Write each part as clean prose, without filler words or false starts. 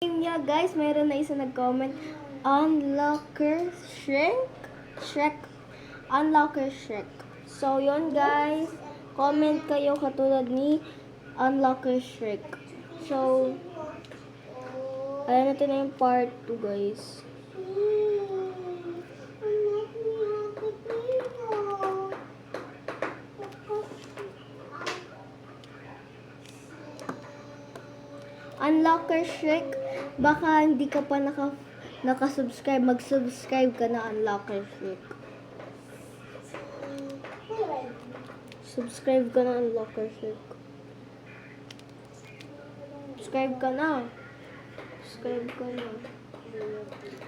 Yeah, guys, mayroon na isa nag-comment. Unlocker Shrek. Unlocker Shrek. So, yon guys. Comment kayo katulad ni Unlocker Shrek. So, ayan natin na yung part 2, guys. Unlocker Shrek, baka hindi ka pa nakasubscribe, mag-subscribe ka na Unlocker Shrek. Subscribe ka na Unlocker Shrek. Subscribe ka na. Subscribe ka na.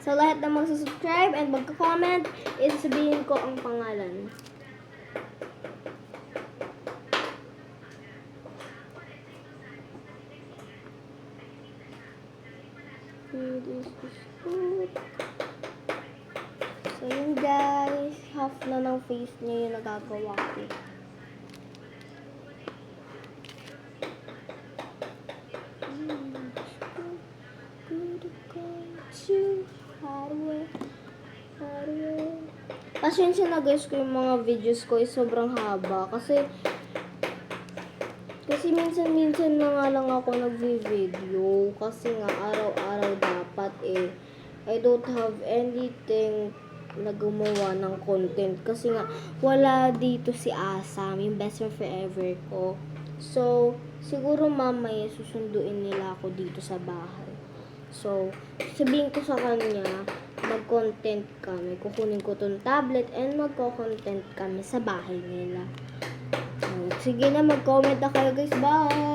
Sa lahat na magsusubscribe and magka-comment, isasabihin ko ang pangalan. This is good. So yun guys, half na ng face niya yung nagagawa ko. Pasensya na guys ko yung mga videos ko ay sobrang haba kasi minsan na nga lang ako nagvi-video kasi nga araw-araw dapat I don't have anything na gumawa ng content kasi nga wala dito si Asam, yung best friend forever ko. So, siguro mamaya susunduin nila ako dito sa bahay. So, sabihin ko sa kanya, mag-content kami. Kukunin ko tong tablet and magko-content kami sa bahay nila. Sige na, mag-comment na kayo guys. Bye!